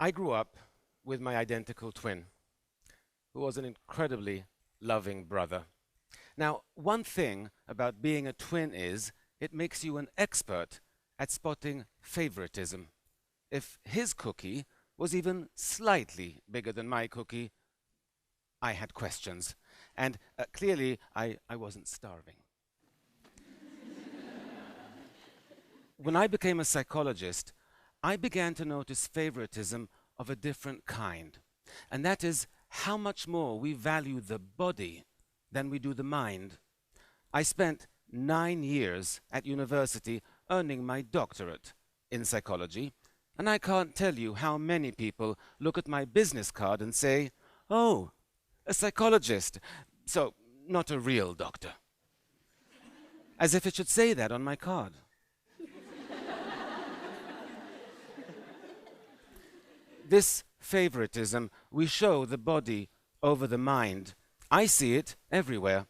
I grew up with my identical twin, who was an incredibly loving brother. Now, one thing about being a twin is it makes you an expert at spotting favoritism. If his cookie was even slightly bigger than my cookie, I had questions. And clearly, I wasn't starving. When I became a psychologist, I began to notice favoritism of a different kind. And that is how much more we value the body than we do the mind. I spent 9 years at university earning my doctorate in psychology, and I can't tell you how many people look at my business card and say, "Oh, a psychologist, so not a real doctor." As if it should say that on my card. This favoritism, we show the body over the mind. I see it everywhere.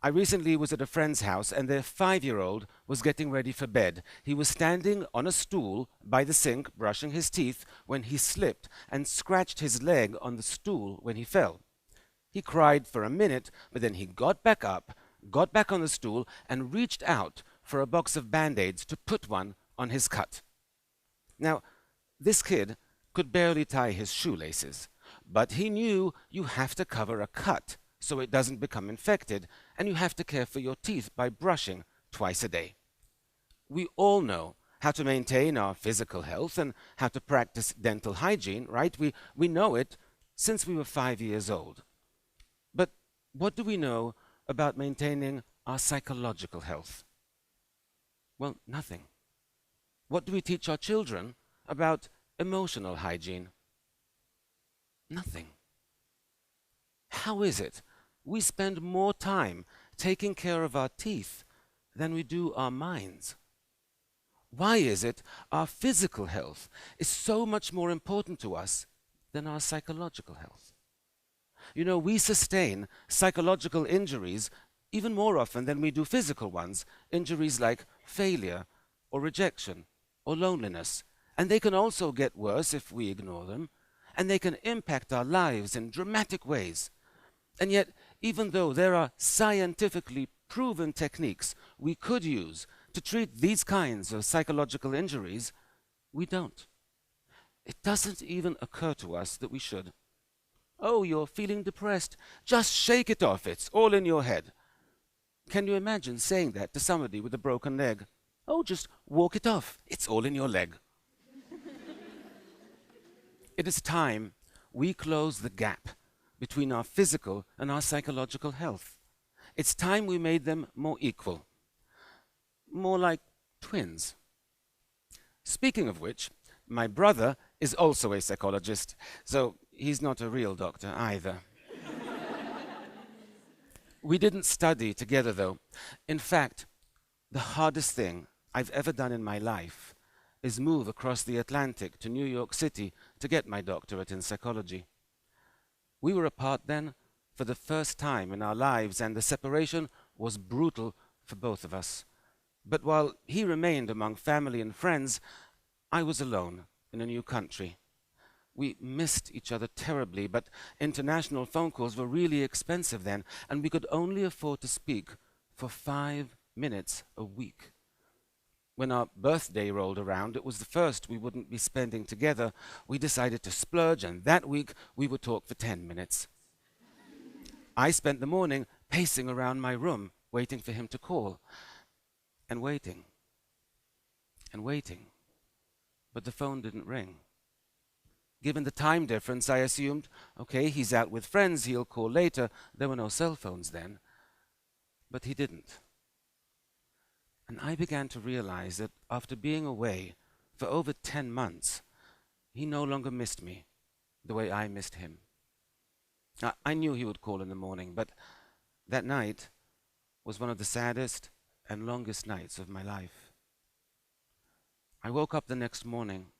I recently was at a friend's house and their 5-year-old was getting ready for bed. He was standing on a stool by the sink brushing his teeth when he slipped and scratched his leg on the stool when he fell. He cried for a minute, but then he got back up, got back on the stool, and reached out for a box of Band-Aids to put one on his cut. Now, this kid could barely tie his shoelaces, but he knew you have to cover a cut so it doesn't become infected, and you have to care for your teeth by brushing twice a day. We all know how to maintain our physical health and how to practice dental hygiene, right? We know it since we were 5 years old. But what do we know about maintaining our psychological health? Well, nothing. What do we teach our children about emotional hygiene? Nothing. How is it we spend more time taking care of our teeth than we do our minds? Why is it our physical health is so much more important to us than our psychological health? You know, we sustain psychological injuries even more often than we do physical ones, injuries like failure or rejection or loneliness. And they can also get worse if we ignore them, and they can impact our lives in dramatic ways. And yet, even though there are scientifically proven techniques we could use to treat these kinds of psychological injuries, we don't. It doesn't even occur to us that we should. "Oh, you're feeling depressed. Just shake it off. It's all in your head." Can you imagine saying that to somebody with a broken leg? "Oh, just walk it off. It's all in your leg." It is time we close the gap between our physical and our psychological health. It's time we made them more equal, more like twins. Speaking of which, my brother is also a psychologist, so he's not a real doctor either. We didn't study together, though. In fact, the hardest thing I've ever done in my life is move across the Atlantic to New York City to get my doctorate in psychology. We were apart then for the first time in our lives, and the separation was brutal for both of us. But while he remained among family and friends, I was alone in a new country. We missed each other terribly, but international phone calls were really expensive then, and we could only afford to speak for 5 minutes a week. When our birthday rolled around, it was the first we wouldn't be spending together. We decided to splurge, and that week we would talk for 10 minutes. I spent the morning pacing around my room, waiting for him to call, and waiting, and waiting. But the phone didn't ring. Given the time difference, I assumed, okay, he's out with friends, he'll call later. There were no cell phones then. But he didn't. And I began to realize that after being away for over 10 months, he no longer missed me the way I missed him. I knew he would call in the morning, but that night was one of the saddest and longest nights of my life. I woke up the next morning.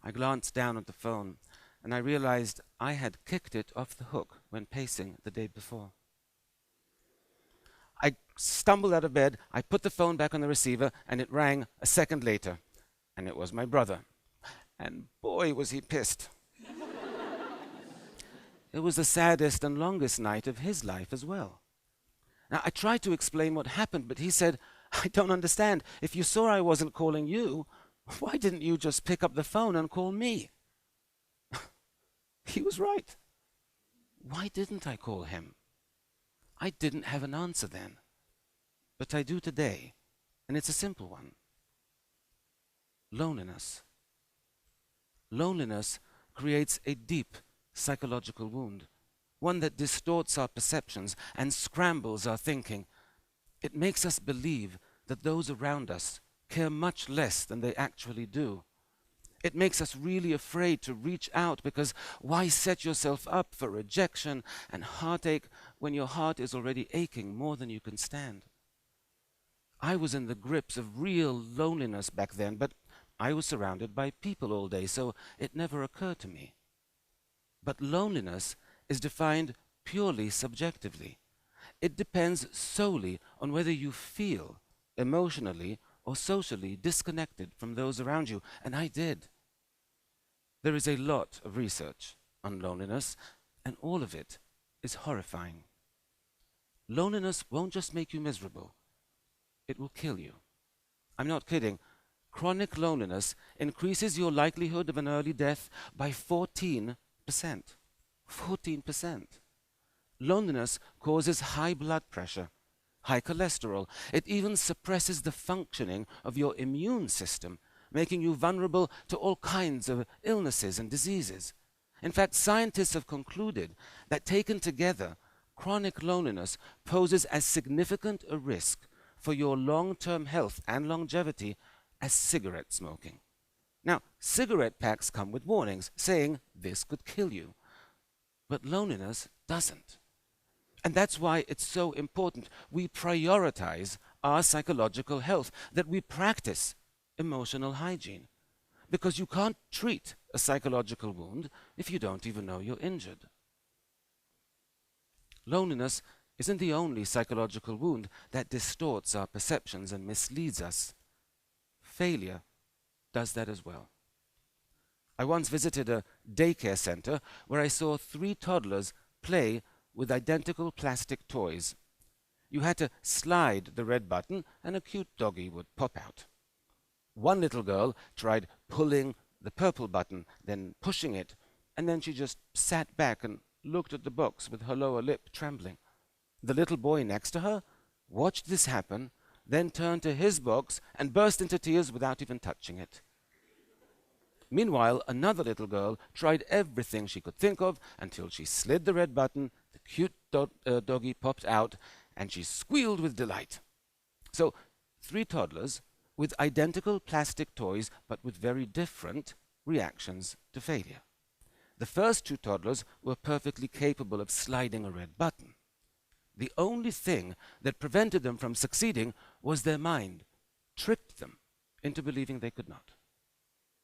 I glanced down at the phone, and I realized I had kicked it off the hook when pacing the day before. I stumbled out of bed, I put the phone back on the receiver, and it rang a second later, and it was my brother. And boy, was he pissed. It was the saddest and longest night of his life as well. Now, I tried to explain what happened, but he said, I don't understand. If you saw I wasn't calling you, why didn't you just pick up the phone and call me? He was right. Why didn't I call him? I didn't have an answer then, but I do today, and it's a simple one. Loneliness. Loneliness creates a deep psychological wound, one that distorts our perceptions and scrambles our thinking. It makes us believe that those around us care much less than they actually do. It makes us really afraid to reach out, because why set yourself up for rejection and heartache when your heart is already aching more than you can stand? I was in the grips of real loneliness back then, but I was surrounded by people all day, so it never occurred to me. But loneliness is defined purely subjectively. It depends solely on whether you feel emotionally or socially disconnected from those around you, and I did. There is a lot of research on loneliness, and all of it is horrifying. Loneliness won't just make you miserable, it will kill you. I'm not kidding. Chronic loneliness increases your likelihood of an early death by 14%. 14%. Loneliness causes high blood pressure, high cholesterol. It even suppresses the functioning of your immune system, making you vulnerable to all kinds of illnesses and diseases. In fact, scientists have concluded that taken together, chronic loneliness poses as significant a risk for your long-term health and longevity as cigarette smoking. Now, cigarette packs come with warnings saying this could kill you, but loneliness doesn't. And that's why it's so important we prioritize our psychological health, that we practice emotional hygiene, because you can't treat a psychological wound if you don't even know you're injured. Loneliness isn't the only psychological wound that distorts our perceptions and misleads us. Failure does that as well. I once visited a daycare center where I saw 3 toddlers play with identical plastic toys. You had to slide the red button and a cute doggy would pop out. One little girl tried pulling the purple button, then pushing it, and then she just sat back and looked at the box with her lower lip trembling. The little boy next to her watched this happen, then turned to his box and burst into tears without even touching it. Meanwhile, another little girl tried everything she could think of until she slid the red button, the cute doggy popped out, and she squealed with delight. So, 3 toddlers with identical plastic toys, but with very different reactions to failure. The first 2 toddlers were perfectly capable of sliding a red button. The only thing that prevented them from succeeding was their mind tricked them into believing they could not.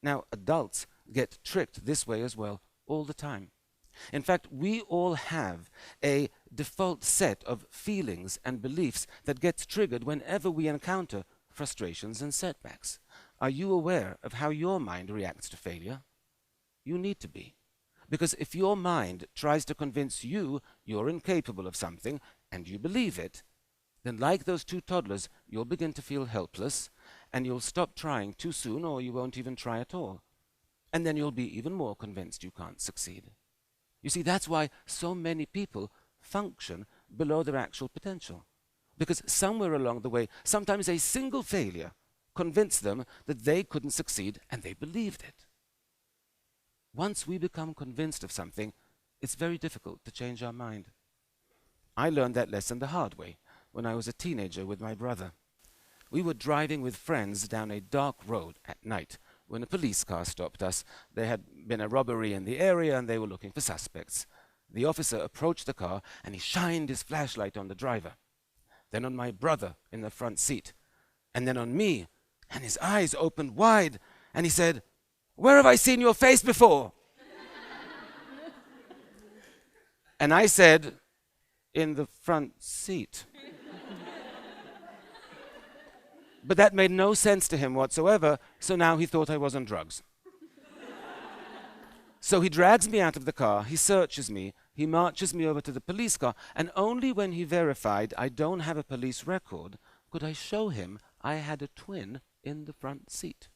Now, adults get tricked this way as well all the time. In fact, we all have a default set of feelings and beliefs that gets triggered whenever we encounter frustrations and setbacks. Are you aware of how your mind reacts to failure? You need to be. Because if your mind tries to convince you you're incapable of something and you believe it, then like those 2 toddlers, you'll begin to feel helpless and you'll stop trying too soon, or you won't even try at all. And then you'll be even more convinced you can't succeed. You see, that's why so many people function below their actual potential. Because somewhere along the way, sometimes a single failure convinced them that they couldn't succeed, and they believed it. Once we become convinced of something, it's very difficult to change our mind. I learned that lesson the hard way when I was a teenager with my brother. We were driving with friends down a dark road at night when a police car stopped us. There had been a robbery in the area and they were looking for suspects. The officer approached the car and he shined his flashlight on the driver, then on my brother in the front seat, and then on me, and his eyes opened wide and he said, "Where have I seen your face before?" And I said, "In the front seat." But that made no sense to him whatsoever, so now he thought I was on drugs. So he drags me out of the car, he searches me, he marches me over to the police car, and only when he verified I don't have a police record could I show him I had a twin in the front seat.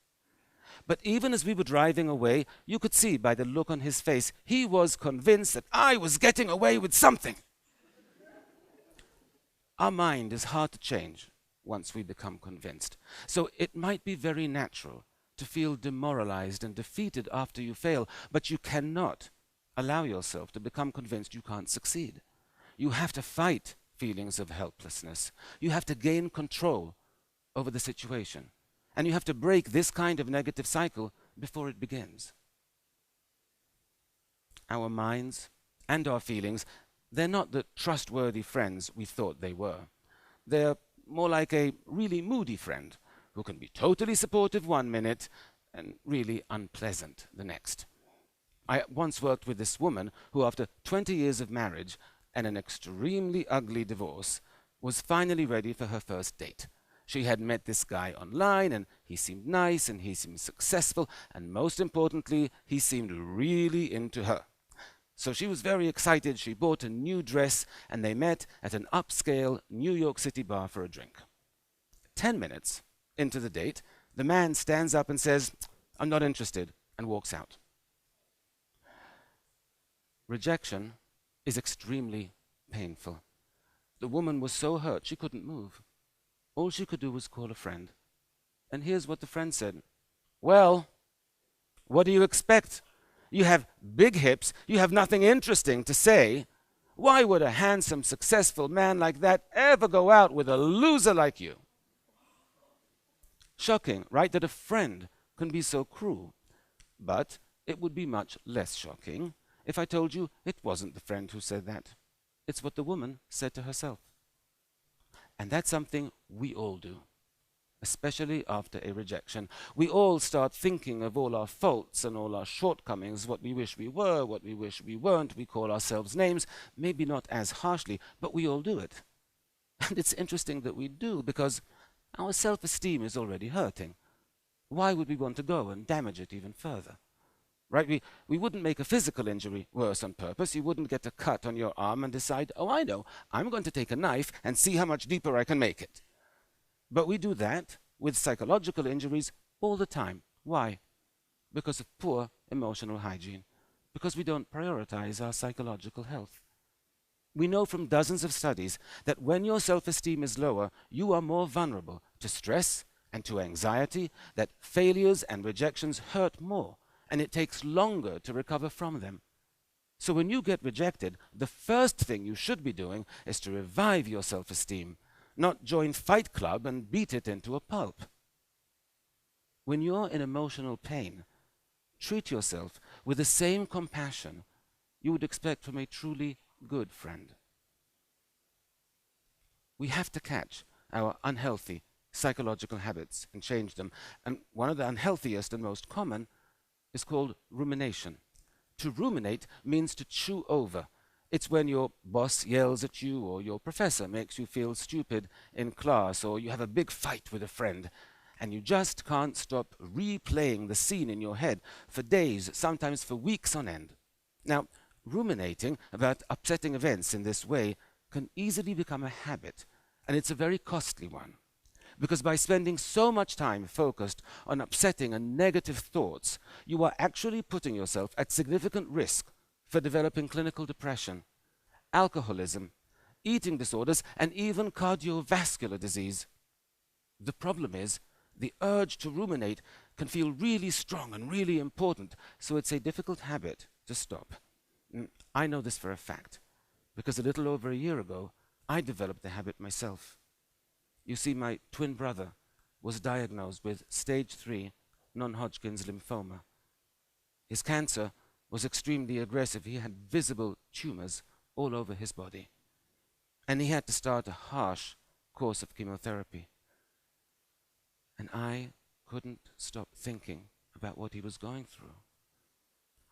But even as we were driving away, you could see by the look on his face, he was convinced that I was getting away with something. Our mind is hard to change once we become convinced. So it might be very natural to feel demoralized and defeated after you fail, but you cannot allow yourself to become convinced you can't succeed. You have to fight feelings of helplessness. You have to gain control over the situation. And you have to break this kind of negative cycle before it begins. Our minds and our feelings, they're not the trustworthy friends we thought they were. They're more like a really moody friend who can be totally supportive one minute and really unpleasant the next. I once worked with this woman who, after 20 years of marriage and an extremely ugly divorce, was finally ready for her first date. She had met this guy online, and he seemed nice, and he seemed successful, and most importantly, he seemed really into her. So she was very excited. She bought a new dress, and they met at an upscale New York City bar for a drink. 10 minutes into the date, the man stands up and says, "I'm not interested," and walks out. Rejection is extremely painful. The woman was so hurt she couldn't move. All she could do was call a friend. And here's what the friend said. "Well, what do you expect? You have big hips, you have nothing interesting to say. Why would a handsome, successful man like that ever go out with a loser like you?" Shocking, right, that a friend can be so cruel. But it would be much less shocking if I told you it wasn't the friend who said that. It's what the woman said to herself. And that's something we all do, especially after a rejection. We all start thinking of all our faults and all our shortcomings, what we wish we were, what we wish we weren't. We call ourselves names, maybe not as harshly, but we all do it. And it's interesting that we do, because our self-esteem is already hurting. Why would we want to go and damage it even further? Right? We wouldn't make a physical injury worse on purpose. You wouldn't get a cut on your arm and decide, "Oh, I know, I'm going to take a knife and see how much deeper I can make it." But we do that with psychological injuries all the time. Why? Because of poor emotional hygiene. Because we don't prioritize our psychological health. We know from dozens of studies that when your self-esteem is lower, you are more vulnerable to stress and to anxiety, that failures and rejections hurt more, and it takes longer to recover from them. So when you get rejected, the first thing you should be doing is to revive your self-esteem, not join Fight Club and beat it into a pulp. When you're in emotional pain, treat yourself with the same compassion you would expect from a truly good friend. We have to catch our unhealthy psychological habits and change them. And one of the unhealthiest and most common is called rumination. To ruminate means to chew over. It's when your boss yells at you, or your professor makes you feel stupid in class, or you have a big fight with a friend, and you just can't stop replaying the scene in your head for days, sometimes for weeks on end. Now, ruminating about upsetting events in this way can easily become a habit, and it's a very costly one. Because by spending so much time focused on upsetting and negative thoughts, you are actually putting yourself at significant risk for developing clinical depression, alcoholism, eating disorders, and even cardiovascular disease. The problem is, the urge to ruminate can feel really strong and really important, so it's a difficult habit to stop. I know this for a fact, because a little over a year ago, I developed the habit myself. You see, my twin brother was diagnosed with stage 3 non-Hodgkin's lymphoma. His cancer was extremely aggressive. He had visible tumors all over his body. And he had to start a harsh course of chemotherapy. And I couldn't stop thinking about what he was going through.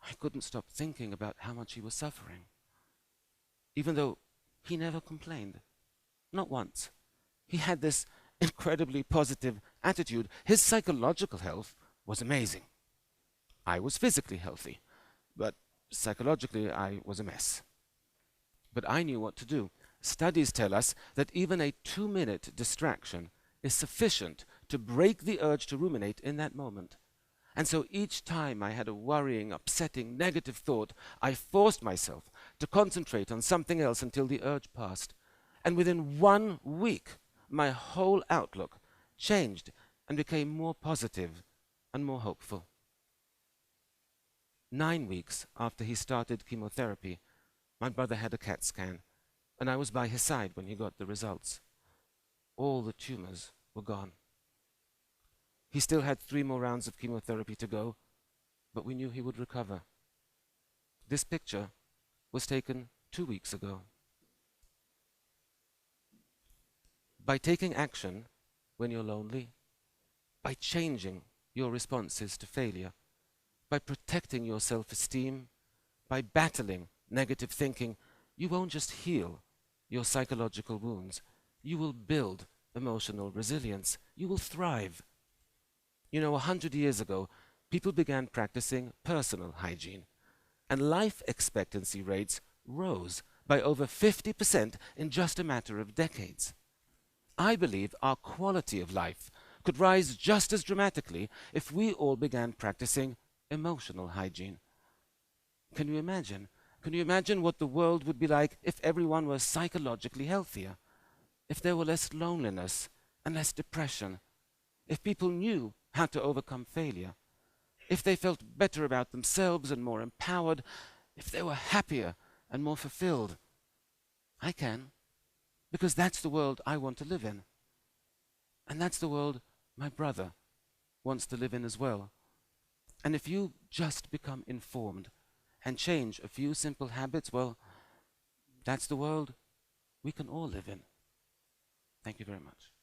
I couldn't stop thinking about how much he was suffering. Even though he never complained. Not once. He had this incredibly positive attitude. His psychological health was amazing. I was physically healthy, but psychologically I was a mess. But I knew what to do. Studies tell us that even a 2-minute distraction is sufficient to break the urge to ruminate in that moment. And so each time I had a worrying, upsetting, negative thought, I forced myself to concentrate on something else until the urge passed. And within 1 week, my whole outlook changed and became more positive and more hopeful. 9 weeks after he started chemotherapy, my brother had a CAT scan, and I was by his side when he got the results. All the tumors were gone. He still had 3 more rounds of chemotherapy to go, but we knew he would recover. This picture was taken 2 weeks ago. By taking action when you're lonely, by changing your responses to failure, by protecting your self-esteem, by battling negative thinking, you won't just heal your psychological wounds. You will build emotional resilience. You will thrive. You know, 100 years ago, people began practicing personal hygiene, and life expectancy rates rose by over 50% in just a matter of decades. I believe our quality of life could rise just as dramatically if we all began practicing emotional hygiene. Can you imagine? Can you imagine what the world would be like if everyone were psychologically healthier? If there were less loneliness and less depression? If people knew how to overcome failure? If they felt better about themselves and more empowered? If they were happier and more fulfilled? I can, because that's the world I want to live in. And that's the world my brother wants to live in as well. And if you just become informed and change a few simple habits, well, that's the world we can all live in. Thank you very much.